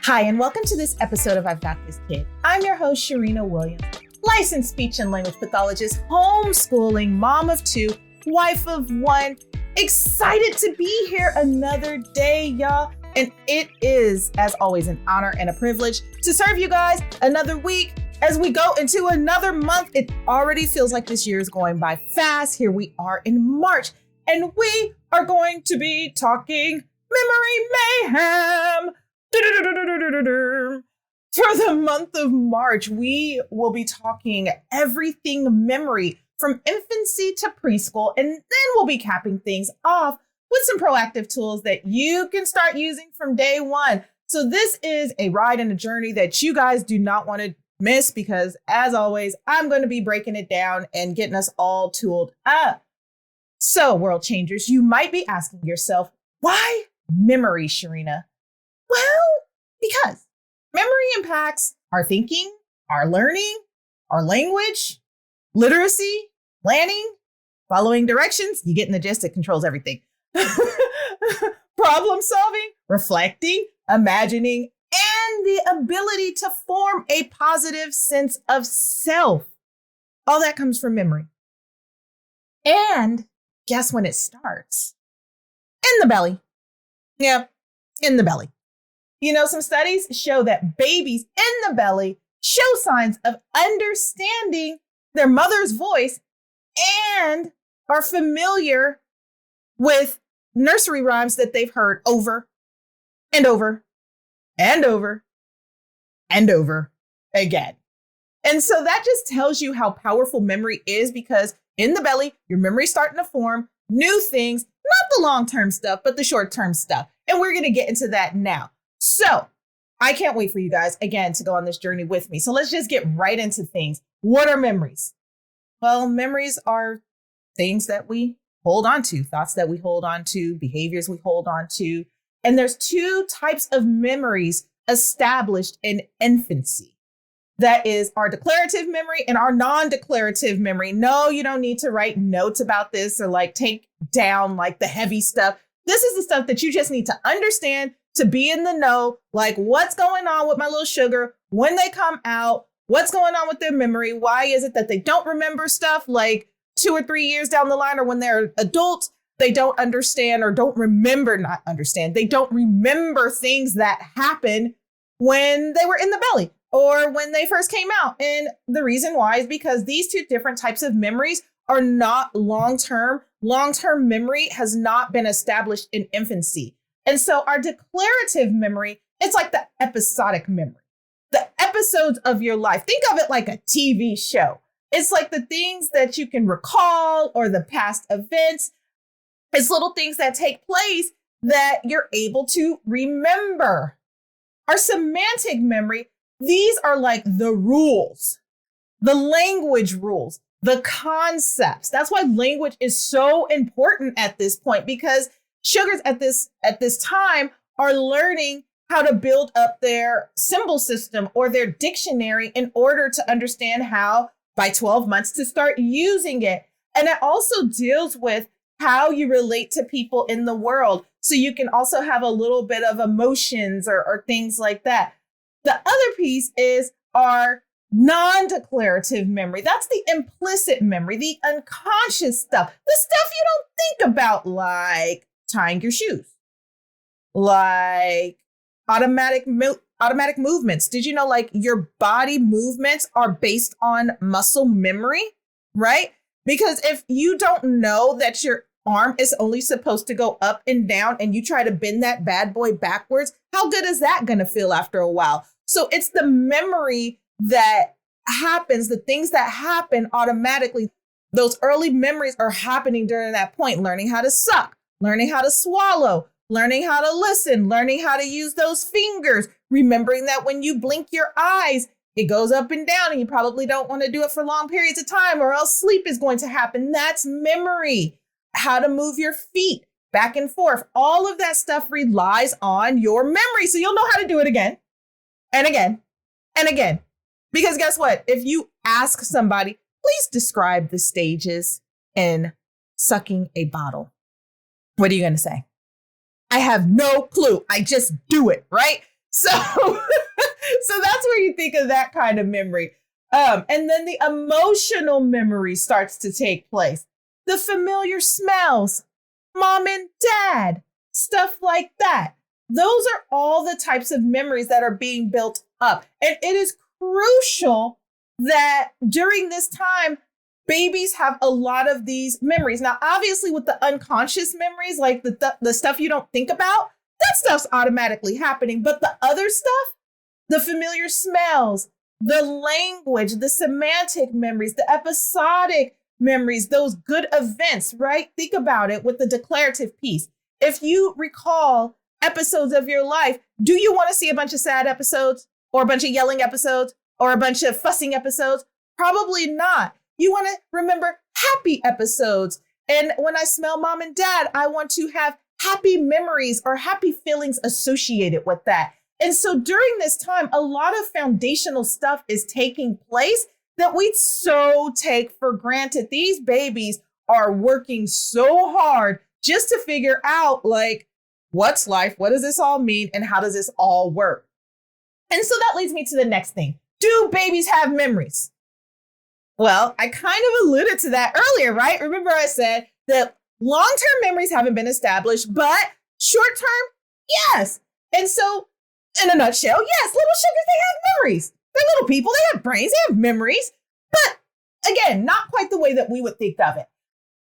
Hi, and welcome to this episode of I've Got This Kid. I'm your host, Cherina Williams, licensed speech and language pathologist, homeschooling mom of two, wife of one. Excited to be here another day, y'all. And it is, as always, an honor and a privilege to serve you guys another week as we go into another month. It already feels like this year is going by fast. Here we are in March, and we are going to be talking Memory Mayhem. For the month of March, we will be talking everything memory from infancy to preschool, and then we'll be capping things off with some proactive tools that you can start using from day one. So this is a ride and a journey that you guys do not want to miss because, as always, I'm going to be breaking it down and getting us all tooled up. So, world changers, you might be asking yourself, why memory, Cherina? Well, because memory impacts our thinking, our learning, our language, literacy, planning, following directions. You get in the gist, it controls everything. Problem solving, reflecting, imagining, and the ability to form a positive sense of self. All that comes from memory. And guess when it starts? In the belly. Yeah, in the belly. You know, some studies show that babies in the belly show signs of understanding their mother's voice and are familiar with nursery rhymes that they've heard over and over and over and over again. And so that just tells you how powerful memory is, because in the belly, your memory's starting to form new things, not the long-term stuff, but the short-term stuff. And we're going to get into that now. So I can't wait for you guys, again, to go on this journey with me. So let's just get right into things. What are memories? Well, memories are things that we hold on to, thoughts that we hold on to, behaviors we hold on to. And there's two types of memories established in infancy. That is our declarative memory and our non-declarative memory. No, you don't need to write notes about this or like take down like the heavy stuff. This is the stuff that you just need to understand, to be in the know, like what's going on with my little sugar when they come out, what's going on with their memory. Why is it that they don't remember stuff like 2 or 3 years down the line, or when they're adults, they don't understand or don't remember, not understand. They don't remember things that happened when they were in the belly or when they first came out. And the reason why is because these two different types of memories are not long-term. Long-term memory has not been established in infancy. And so our declarative memory, it's like the episodic memory, the episodes of your life. Think of it like a TV show. It's like the things that you can recall or the past events. It's little things that take place that you're able to remember. Our semantic memory, these are like the rules, the language rules, the concepts. That's why language is so important at this point, because sugars at this time are learning how to build up their symbol system or their dictionary in order to understand how, by 12 months, to start using it. And it also deals with how you relate to people in the world. So you can also have a little bit of emotions or things like that. The other piece is our non-declarative memory. That's the implicit memory, the unconscious stuff, the stuff you don't think about, like tying your shoes, like automatic movements. Did you know like your body movements are based on muscle memory, right? Because if you don't know that your arm is only supposed to go up and down and you try to bend that bad boy backwards, how good is that going to feel after a while? So it's the memory that happens, the things that happen automatically. Those early memories are happening during that point, learning how to suck, learning how to swallow, learning how to listen, learning how to use those fingers, remembering that when you blink your eyes, it goes up and down and you probably don't want to do it for long periods of time or else sleep is going to happen. That's memory. How to move your feet back and forth. All of that stuff relies on your memory. So you'll know how to do it again and again and again. Because guess what? If you ask somebody, please describe the stages in sucking a bottle, what are you going to say? I have no clue. I just do it, right? So, so that's where you think of that kind of memory. And then the emotional memory starts to take place. The familiar smells, mom and dad, stuff like that. Those are all the types of memories that are being built up. And it is crucial that during this time, babies have a lot of these memories. Now, obviously, with the unconscious memories, like the stuff you don't think about, that stuff's automatically happening. But the other stuff, the familiar smells, the language, the semantic memories, the episodic memories, those good events, right? Think about it with the declarative piece. If you recall episodes of your life, do you want to see a bunch of sad episodes or a bunch of yelling episodes or a bunch of fussing episodes? Probably not. You want to remember happy episodes. And when I smell mom and dad, I want to have happy memories or happy feelings associated with that. And so during this time, a lot of foundational stuff is taking place that we so take for granted. These babies are working so hard just to figure out, like, what's life? What does this all mean? And how does this all work? And so that leads me to the next thing. Do babies have memories? Well, I kind of alluded to that earlier, right? Remember I said that long-term memories haven't been established, but short-term, yes. And so in a nutshell, yes, little sugars, they have memories. They're little people. They have brains. They have memories. But again, not quite the way that we would think of it.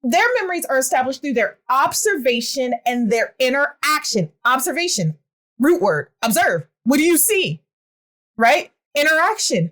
Their memories are established through their observation and their interaction. Observation, root word, observe. What do you see? Right? Interaction.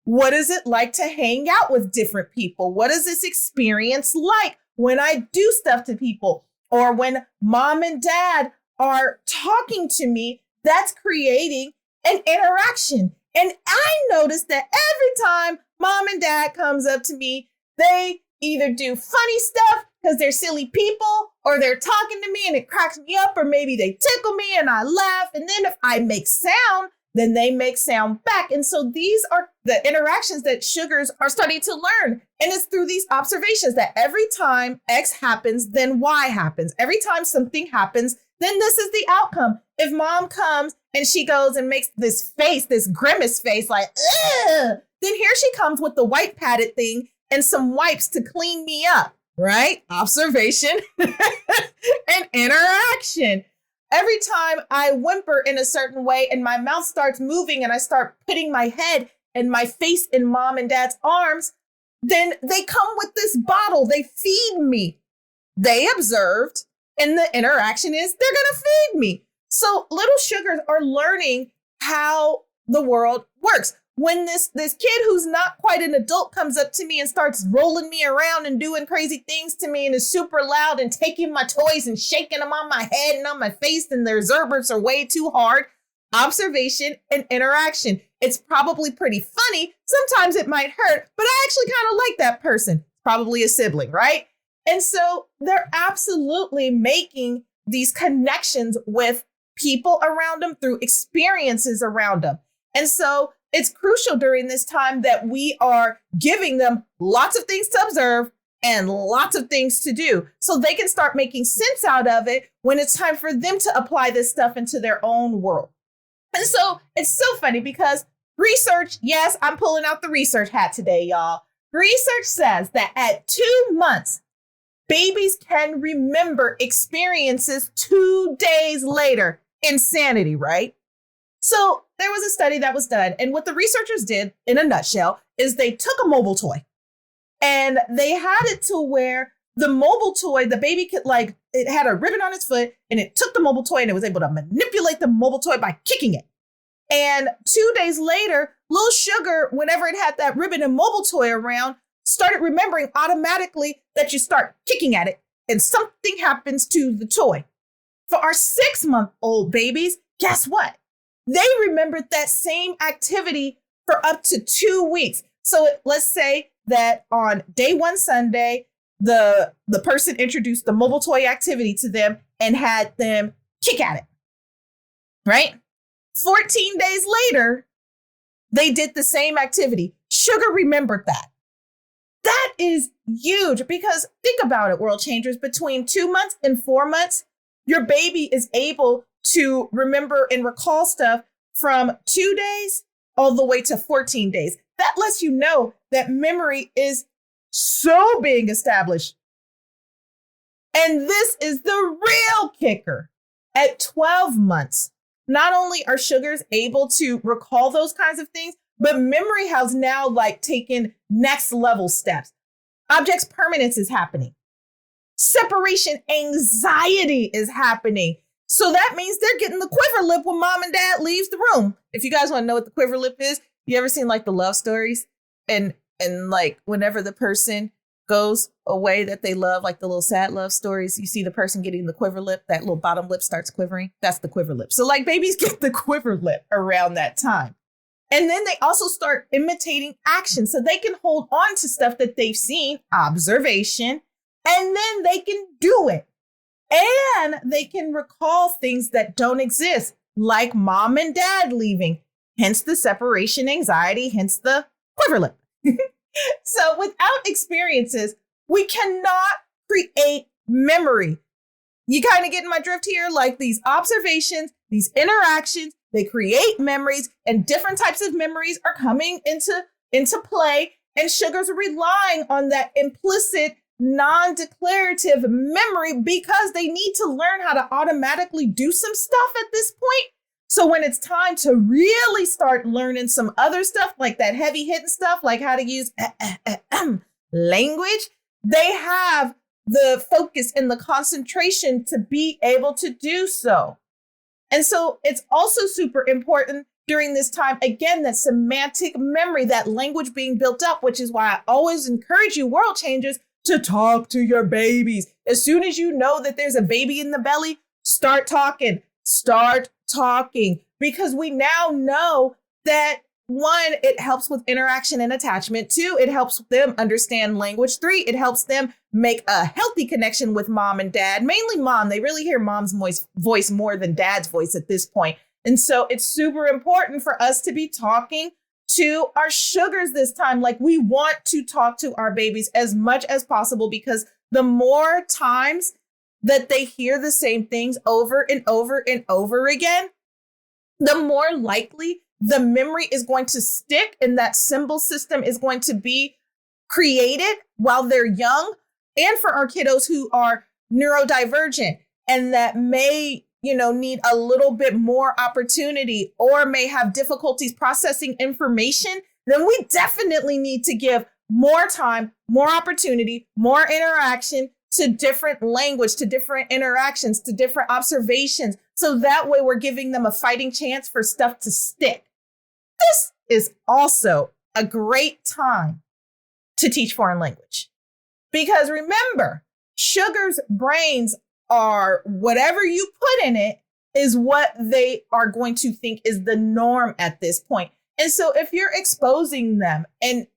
What is it like to hang out with different people? What is this experience like when I do stuff to people or when mom and dad are talking to me? That's creating an interaction. And I noticed that every time mom and dad comes up to me, they either do funny stuff because they're silly people, or they're talking to me and it cracks me up, or maybe they tickle me and I laugh. And then if I make sound, then they make sound back. And so these are the interactions that sugars are starting to learn. And it's through these observations that every time X happens, then Y happens. Every time something happens, then this is the outcome. If mom comes and she goes and makes this face, this grimace face, like, ugh, then here she comes with the white padded thing and some wipes to clean me up, right? Observation and interaction. Every time I whimper in a certain way and my mouth starts moving and I start putting my head and my face in mom and dad's arms, then they come with this bottle. They feed me. They observed, and the interaction is they're going to feed me. So little sugars are learning how the world works. When this kid who's not quite an adult comes up to me and starts rolling me around and doing crazy things to me and is super loud and taking my toys and shaking them on my head and on my face and their zerberts are way too hard, observation and interaction. It's probably pretty funny. Sometimes it might hurt, but I actually kind of like that person. It's probably a sibling, right? And so they're absolutely making these connections with people around them through experiences around them. And so it's crucial during this time that we are giving them lots of things to observe and lots of things to do so they can start making sense out of it when it's time for them to apply this stuff into their own world. And so it's so funny because research, yes, I'm pulling out the research hat today, y'all. Research says that at 2 months, babies can remember experiences 2 days later. Insanity, right? So there was a study that was done. And what the researchers did, in a nutshell, is they took a mobile toy and they had it to where the mobile toy, the baby could, like, it had a ribbon on its foot and it took the mobile toy and it was able to manipulate the mobile toy by kicking it. And 2 days later, little sugar, whenever it had that ribbon and mobile toy around, started remembering automatically that you start kicking at it and something happens to the toy. For our 6-month-old babies, guess what? They remembered that same activity for up to 2 weeks. So let's say that on day 1 Sunday, the person introduced the mobile toy activity to them and had them kick at it, right? 14 days later, they did the same activity. Sugar remembered that. That is huge because think about it, world changers, between 2 months and 4 months, your baby is able to remember and recall stuff from 2 days all the way to 14 days. That lets you know that memory is so being established. And this is the real kicker. At 12 months, not only are sugars able to recall those kinds of things, but memory has now taken next level steps. Objects permanence is happening. Separation anxiety is happening. So that means they're getting the quiver lip when mom and dad leaves the room. If you guys want to know what the quiver lip is, you ever seen the love stories? And whenever the person goes away that they love, the little sad love stories, you see the person getting the quiver lip, that little bottom lip starts quivering. That's the quiver lip. So babies get the quiver lip around that time. And then they also start imitating action. So they can hold on to stuff that they've seen, observation, and then they can do it. And they can recall things that don't exist, like mom and dad leaving, hence the separation anxiety, hence the quiver lip. So without experiences, we cannot create memory. You kind of getting my drift here? These observations, these interactions, they create memories, and different types of memories are coming into play. And sugars are relying on that implicit, non-declarative memory because they need to learn how to automatically do some stuff at this point. So when it's time to really start learning some other stuff, like that heavy hitting stuff, like how to use language, they have the focus and the concentration to be able to do so. And so it's also super important during this time, again, that semantic memory, that language being built up, which is why I always encourage you, world changers, to talk to your babies. As soon as you know that there's a baby in the belly, start talking. Start talking, because we now know that 1, it helps with interaction and attachment. 2, it helps them understand language. 3, it helps them make a healthy connection with mom and dad, mainly mom. They really hear mom's voice more than dad's voice at this point. And so it's super important for us to be talking to our sugars this time. We want to talk to our babies as much as possible, because the more times that they hear the same things over and over and over again, the more likely the memory is going to stick, and that symbol system is going to be created while they're young. And for our kiddos who are neurodivergent and that may, need a little bit more opportunity or may have difficulties processing information, then we definitely need to give more time, more opportunity, more interaction to different language, to different interactions, to different observations. So that way we're giving them a fighting chance for stuff to stick. This is also a great time to teach foreign language. Because remember, sugars' brains are whatever you put in it is what they are going to think is the norm at this point. And so if you're exposing them and,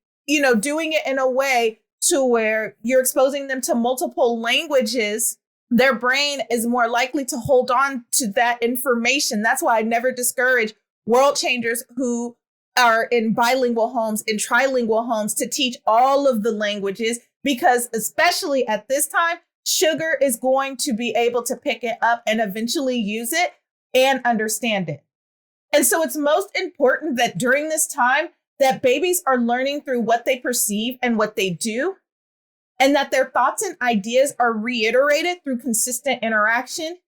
doing it in a way to where you're exposing them to multiple languages, their brain is more likely to hold on to that information. That's why I never discourage world changers who are in bilingual homes and trilingual homes to teach all of the languages, because especially at this time, sugar is going to be able to pick it up and eventually use it and understand it. And so it's most important that during this time that babies are learning through what they perceive and what they do, and that their thoughts and ideas are reiterated through consistent interaction,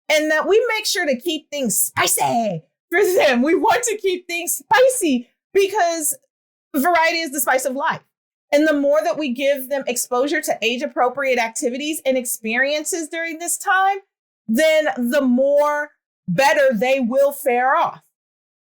and that we make sure to keep things spicy for them. We want to keep things spicy because variety is the spice of life. And the more that we give them exposure to age-appropriate activities and experiences during this time, then the more better they will fare off.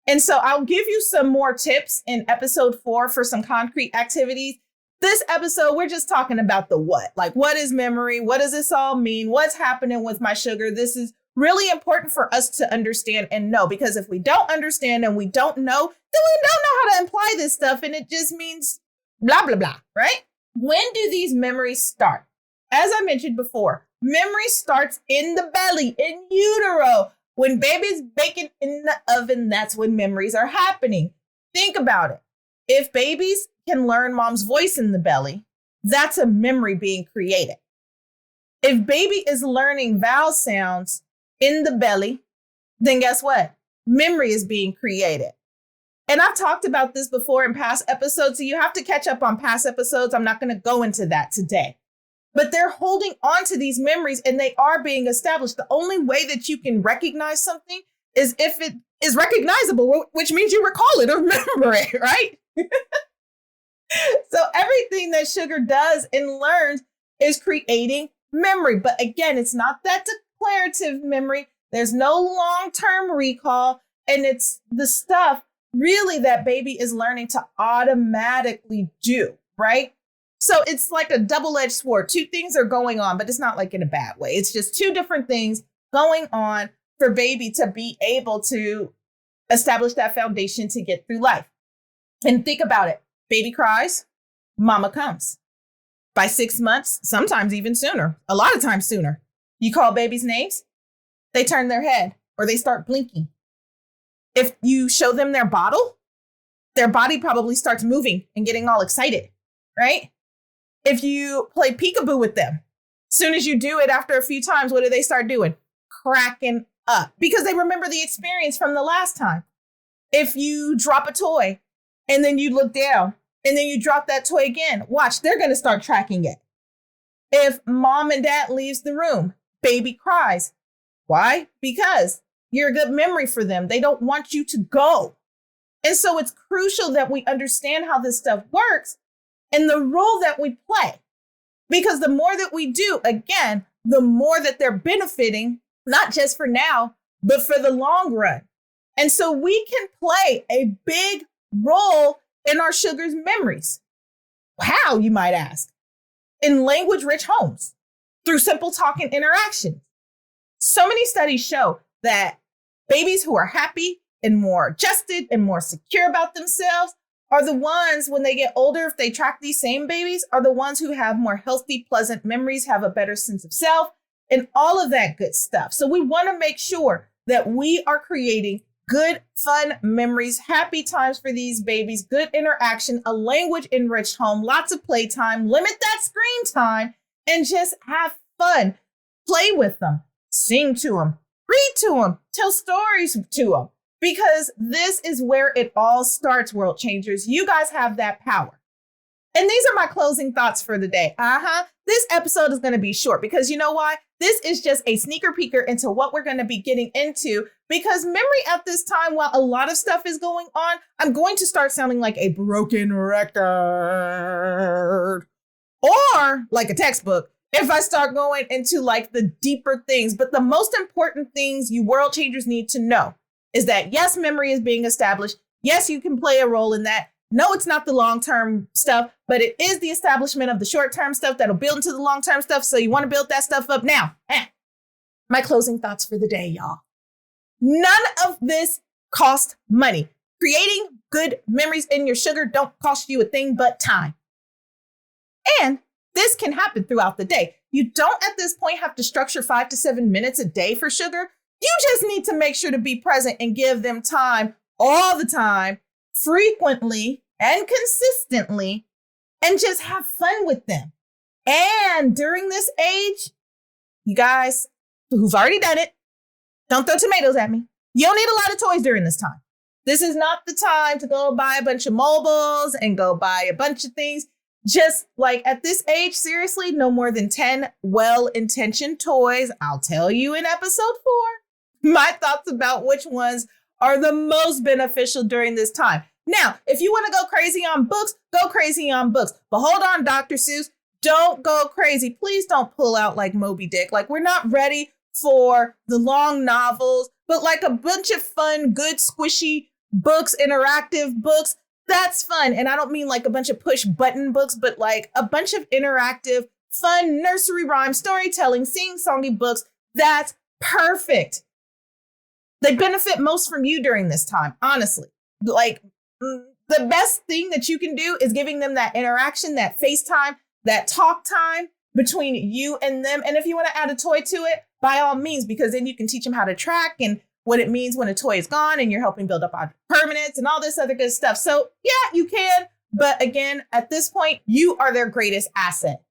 And so I'll give you some more tips in episode 4 for some concrete activities. This episode, we're just talking about the what. What is memory? What does this all mean? What's happening with my sugar? This is really important for us to understand and know, because if we don't understand and we don't know, then we don't know how to imply this stuff. And it just means blah, blah, blah, right? When do these memories start? As I mentioned before, memory starts in the belly, in utero. When baby's baking in the oven, that's when memories are happening. Think about it. If babies can learn mom's voice in the belly, that's a memory being created. If baby is learning vowel sounds in the belly, then guess what? memory is being created. And I've talked about this before in past episodes, so you have to catch up on past episodes. I'm not going to go into that today. But they're holding on to these memories and they are being established. The only way that you can recognize something is if it is recognizable, which means you recall it or remember it, right? So everything that sugar does and learns is creating memory. But again, it's not that declarative memory. There's no long-term recall. And it's the stuff really that baby is learning to automatically do, right? So it's like a double-edged sword. Two things are going on, but it's not like in a bad way. It's just two different things going on for baby to be able to establish that foundation to get through life. And think about it. Baby cries, mama comes. By 6 months, sometimes even sooner, a lot of times sooner, you call babies names, they turn their head or they start blinking. If you show them their bottle, their body probably starts moving and getting all excited, right? If you play peekaboo with them, as soon as you do it after a few times, what do they start doing? Cracking up because they remember the experience from the last time. If you drop a toy and then you look down and then you drop that toy again, watch, they're going to start tracking it. If mom and dad leaves the room, baby cries. Why? Because you're a good memory for them. They don't want you to go. And so it's crucial that we understand how this stuff works and the role that we play. Because the more that we do, again, the more that they're benefiting, not just for now, but for the long run. And so we can play a big role in our sugar's memories. How, you might ask? In language-rich homes, through simple talk and interaction. So many studies show that babies who are happy and more adjusted and more secure about themselves are the ones, when they get older, if they track these same babies, are the ones who have more healthy, pleasant memories, have a better sense of self, and all of that good stuff. So we want to make sure that we are creating good, fun memories, happy times for these babies, good interaction, a language-enriched home, lots of playtime, limit that screen time, and just have fun. Play with them, sing to them, read to them, tell stories to them. Because this is where it all starts, world changers. You guys have that power. And these are my closing thoughts for the day. This episode is going to be short because you know why? This is just a sneaker peeker into what we're going to be getting into. Because memory at this time, while a lot of stuff is going on, I'm going to start sounding like a broken record or like a textbook if I start going into like the deeper things. But the most important things you world changers need to know is that, yes, memory is being established. Yes, you can play a role in that. No, it's not the long-term stuff, but it is the establishment of the short-term stuff that'll build into the long-term stuff. So you want to build that stuff up now. My closing thoughts for the day, y'all. None of this costs money. Creating good memories in your sugar don't cost you a thing but time. And this can happen throughout the day. You don't at this point have to structure 5 to 7 minutes a day for sugar. You just need to make sure to be present and give them time all the time, frequently and consistently, and just have fun with them. And during this age, you guys who've already done it, don't throw tomatoes at me. You don't need a lot of toys during this time. This is not the time to go buy a bunch of mobiles and go buy a bunch of things. Just like at this age, seriously, no more than 10 well-intentioned toys. I'll tell you in episode 4. My thoughts about which ones are the most beneficial during this time. Now, if you want to go crazy on books, go crazy on books. But hold on, Dr. Seuss, don't go crazy. Please don't pull out like Moby Dick. Like, we're not ready for the long novels, but like a bunch of fun, good, squishy books, interactive books. That's fun. And I don't mean like a bunch of push button books, but like a bunch of interactive, fun nursery rhyme, storytelling, sing-songy books. That's perfect. They benefit most from you during this time, honestly. Like, the best thing that you can do is giving them that interaction, that FaceTime, that talk time between you and them. And if you want to add a toy to it, by all means, because then you can teach them how to track and what it means when a toy is gone and you're helping build up on permanence and all this other good stuff. So yeah, you can. But again, at this point, you are their greatest asset.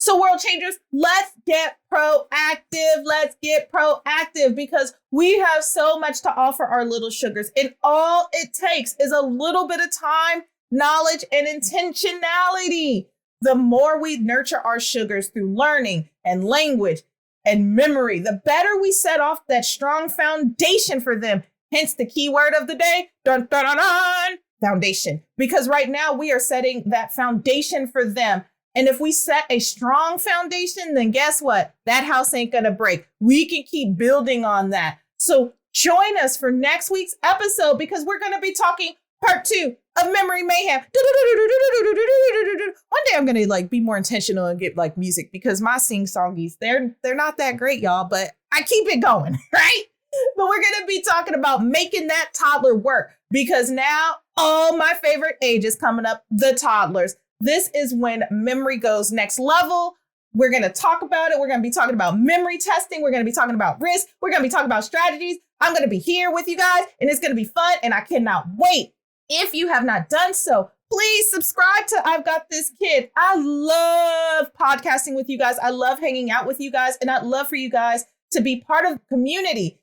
So world changers, let's get proactive. Let's get proactive because we have so much to offer our little sugars. And all it takes is a little bit of time, knowledge, and intentionality. The more we nurture our sugars through learning and language and memory, the better we set off that strong foundation for them. Hence the key word of the day, dun, dun, dun, dun, foundation. Because right now we are setting that foundation for them. And if we set a strong foundation, then guess what? That house ain't going to break. We can keep building on that. So join us for next week's episode because we're going to be talking part 2 of Memory Mayhem. One day I'm going to be more intentional and get music because my sing-songies, they're not that great, y'all, but I keep it going, right? But we're going to be talking about making that toddler work because now my favorite age is coming up, the toddlers. This is when memory goes next level. We're going to talk about it. We're going to be talking about memory testing. We're going to be talking about risk. We're going to be talking about strategies. I'm going to be here with you guys and it's going to be fun and I cannot wait. If you have not done so, please subscribe to I've Got This Kid. I love podcasting with you guys. I love hanging out with you guys and I'd love for you guys to be part of the community.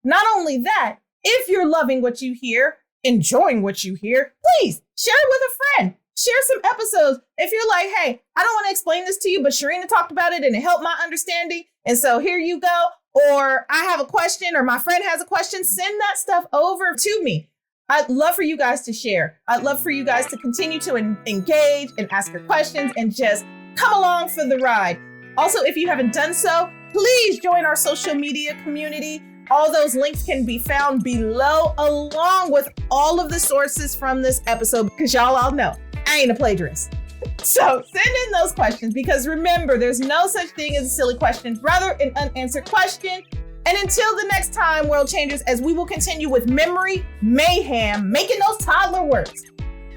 Not only that, if you're loving what you hear, enjoying what you hear, please share it with a friend. Share some episodes. If you're like, hey, I don't want to explain this to you, but Cherina talked about it and it helped my understanding. And so here you go. Or I have a question or my friend has a question. Send that stuff over to me. I'd love for you guys to share. I'd love for you guys to continue to engage and ask your questions and just come along for the ride. Also, if you haven't done so, please join our social media community. All those links can be found below along with all of the sources from this episode because y'all all know I ain't a plagiarist. So send in those questions because remember, there's no such thing as a silly question, rather an unanswered question. And until the next time, world changers, as we will continue with Memory Mayhem, making those toddler words.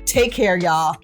Take care, y'all.